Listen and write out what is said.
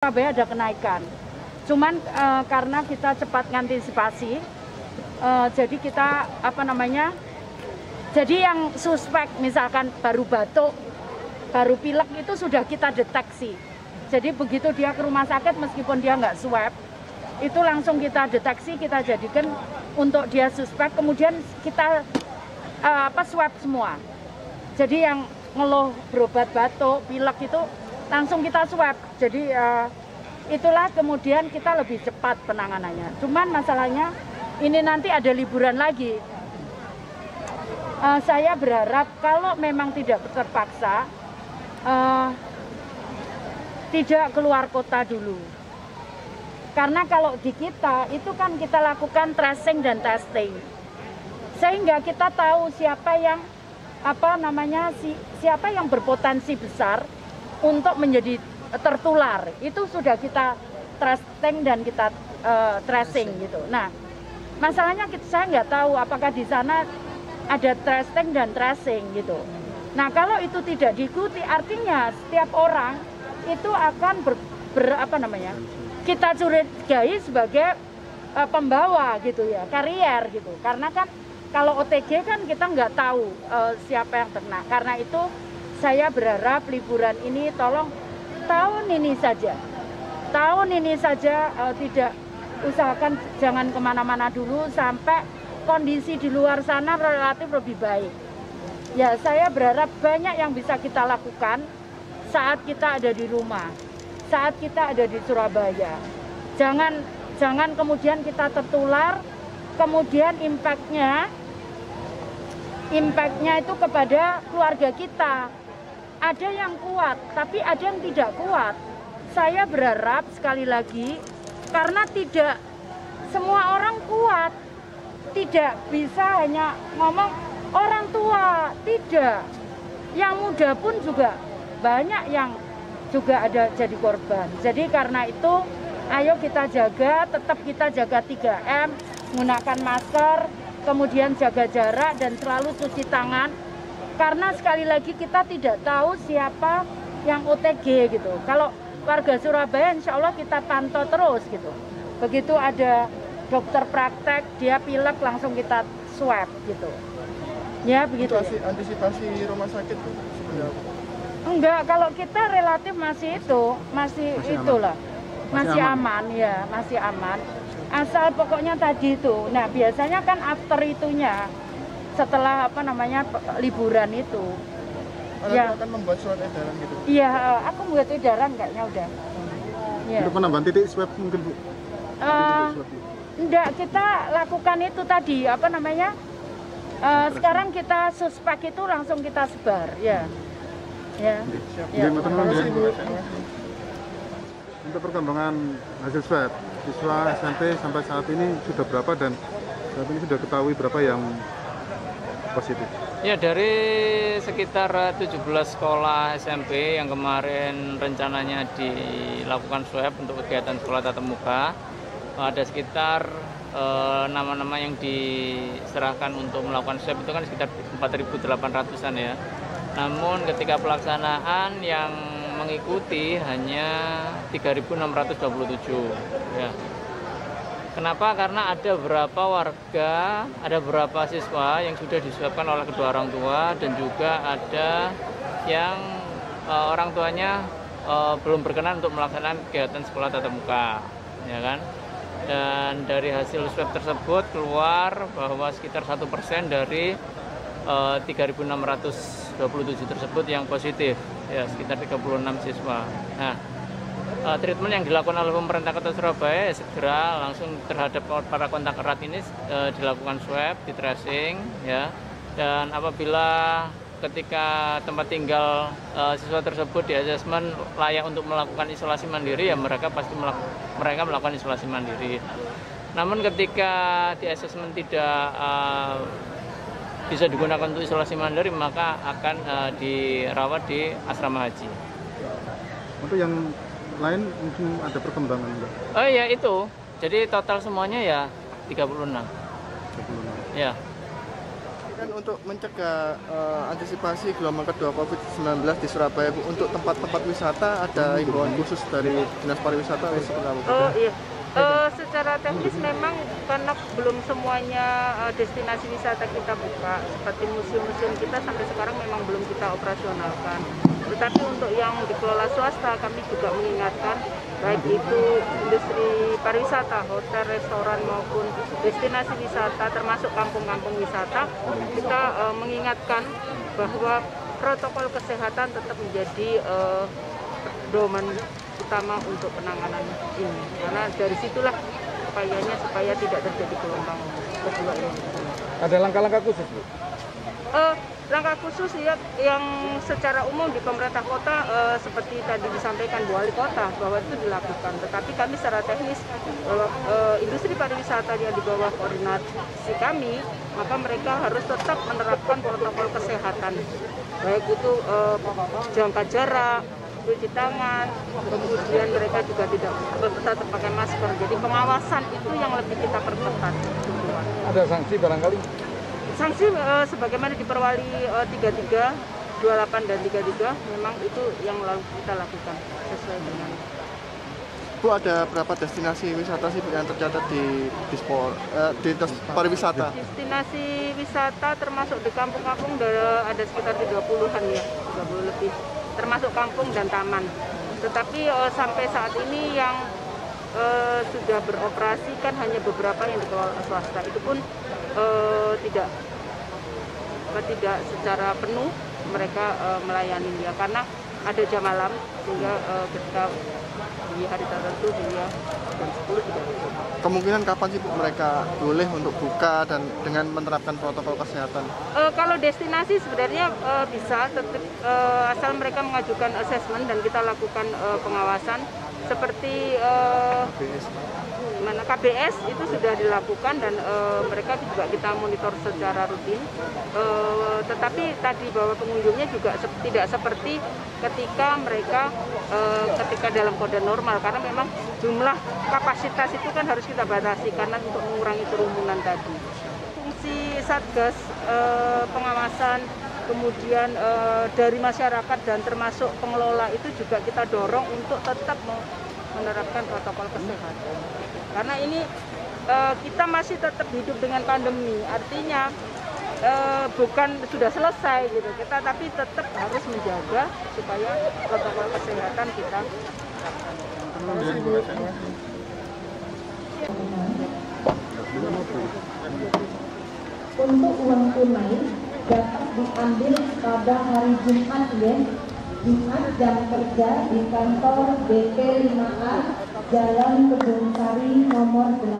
Surabaya ada kenaikan, cuman karena kita cepat ngantisipasi, jadi kita jadi yang suspek misalkan baru batuk, baru pilek itu sudah kita deteksi. Jadi begitu dia ke rumah sakit meskipun dia nggak swab, itu langsung kita deteksi, kita jadikan untuk dia suspek, kemudian kita swab semua. Jadi yang ngeluh berobat batuk, pilek itu langsung kita swab. Jadi itulah kemudian kita lebih cepat penanganannya. Cuman masalahnya ini nanti ada liburan lagi. Saya berharap kalau memang tidak terpaksa, tidak keluar kota dulu. Karena kalau di kita itu kan kita lakukan tracing dan testing, sehingga kita tahu siapa yang siapa yang berpotensi besar untuk menjadi tertular. Itu sudah kita testing dan kita tracing gitu. Nah, masalahnya saya nggak tahu apakah di sana ada testing dan tracing gitu. Nah, kalau itu tidak diikuti, artinya setiap orang itu akan kita curigai sebagai pembawa gitu ya, karier gitu. Karena kan kalau OTG kan kita nggak tahu siapa yang kena. Karena itu saya berharap liburan ini tolong tahun ini saja tidak usahakan jangan kemana-mana dulu sampai kondisi di luar sana relatif lebih baik. Ya, saya berharap banyak yang bisa kita lakukan saat kita ada di rumah, saat kita ada di Surabaya. Jangan kemudian kita tertular, kemudian impactnya itu kepada keluarga kita. Ada yang kuat, tapi ada yang tidak kuat. Saya berharap sekali lagi, karena tidak semua orang kuat, tidak bisa hanya ngomong orang tua, tidak. Yang muda pun juga banyak yang juga ada jadi korban. Jadi karena itu, ayo kita jaga, tetap kita jaga 3M, menggunakan masker, kemudian jaga jarak dan selalu cuci tangan. Karena sekali lagi kita tidak tahu siapa yang OTG gitu. Kalau warga Surabaya insya Allah kita pantau terus gitu. Begitu ada dokter praktek, dia pilek langsung kita swab gitu. Ya begitu. Antisipasi rumah sakit itu seperti apa? Enggak, kalau kita relatif masih aman ya, masih aman. Asal pokoknya tadi itu. Nah, biasanya kan after itunya setelah liburan itu. Ya. Akan membuat surat edaran gitu? Iya, aku membuat edaran kayaknya udah. Ya. Untuk penambahan titik swab mungkin Bu? Enggak, kita lakukan itu tadi, sekarang kita suspek itu langsung kita sebar, ya. Ya. Siap. Ya. Untuk perkembangan hasil swab, siswa SMP sampai saat ini sudah berapa dan saat ini sudah ketahui berapa yang positif? Ya, dari sekitar 17 sekolah SMP yang kemarin rencananya dilakukan swab untuk kegiatan sekolah tatap muka, ada sekitar nama-nama yang diserahkan untuk melakukan swab itu kan sekitar 4.800-an ya. Namun ketika pelaksanaan yang mengikuti hanya 3.627 ya. Kenapa? Karena ada beberapa warga, ada beberapa siswa yang sudah diswabkan oleh kedua orang tua dan juga ada yang orang tuanya belum berkenan untuk melaksanakan kegiatan sekolah tatap muka, ya kan? Dan dari hasil swab tersebut keluar bahwa sekitar 1% dari 3.627 tersebut yang positif, ya sekitar 36 siswa. Nah, treatment yang dilakukan oleh pemerintah Kota Surabaya segera langsung terhadap para kontak erat ini dilakukan swab, di tracing, ya. Dan apabila ketika tempat tinggal siswa tersebut di asesmen layak untuk melakukan isolasi mandiri, ya mereka pasti melakukan isolasi mandiri. Namun ketika di asesmen tidak bisa digunakan untuk isolasi mandiri, maka akan dirawat di asrama haji. Untuk yang lain mungkin ada perkembangan enggak? Oh iya, itu. Jadi total semuanya ya 36. 36. Ya. Kan untuk mencegah antisipasi gelombang kedua COVID-19 di Surabaya, Bu, untuk tempat-tempat wisata ada himbauan khusus dari Dinas Pariwisata seperti apa? Oh iya, secara teknis memang karena belum semuanya destinasi wisata kita buka, seperti museum-museum kita sampai sekarang memang belum kita operasionalkan. Tetapi untuk yang dikelola swasta kami juga mengingatkan, baik itu industri pariwisata, hotel, restoran maupun destinasi wisata termasuk kampung-kampung wisata, kita mengingatkan bahwa protokol kesehatan tetap menjadi pedoman utama untuk penanganan ini, karena dari situlah upayanya supaya tidak terjadi gelombang kedua ini. Ada langkah-langkah khusus, Bu? Langkah khusus ya yang secara umum di pemerintah kota seperti tadi disampaikan Bu Wali Kota bahwa itu dilakukan. Tetapi kami secara teknis industri pariwisata yang di bawah koordinasi kami, maka mereka harus tetap menerapkan protokol kesehatan, baik itu jaga jarak, cuci tangan, kemudian mereka juga tetap pakai masker. Jadi pengawasan itu yang lebih kita perketat. Ada sanksi barangkali? Sanksi sebagaimana di Perwali 33, 28 dan 33 memang itu yang kita lakukan sesuai dengan. Bu, ada berapa destinasi wisata sih yang tercatat di Dinas Pariwisata? Destinasi wisata termasuk di kampung-kampung ada sekitar 30-an ya, 30 lebih. Termasuk kampung dan taman. Tetapi sampai saat ini yang sudah beroperasi kan hanya beberapa yang dikelola swasta. Itu pun tidak secara penuh mereka melayani dia karena ada jam malam sehingga ketika di hari tertentu hingga jam 10 tidak bisa. Kemungkinan kapan sih, Bu, mereka boleh untuk buka dan dengan menerapkan protokol kesehatan? Kalau destinasi sebenarnya bisa tetap asal mereka mengajukan asesmen dan kita lakukan pengawasan seperti KBS itu sudah dilakukan dan mereka juga kita monitor secara rutin. Tetapi tadi bahwa pengunjungnya juga tidak seperti ketika mereka ketika dalam kode normal, karena memang jumlah kapasitas itu kan harus kita batasi karena untuk mengurangi kerumunan tadi. Fungsi Satgas pengawasan kemudian dari masyarakat dan termasuk pengelola itu juga kita dorong untuk tetap menerapkan protokol kesehatan. Karena ini kita masih tetap hidup dengan pandemi, artinya bukan sudah selesai gitu kita, tapi tetap harus menjaga supaya protokol kesehatan kita Untuk uang tunai dapat diambil pada hari Jumat ya, Jumat jam kerja di kantor BP 5A Jalan Kebun Sari nomor 8.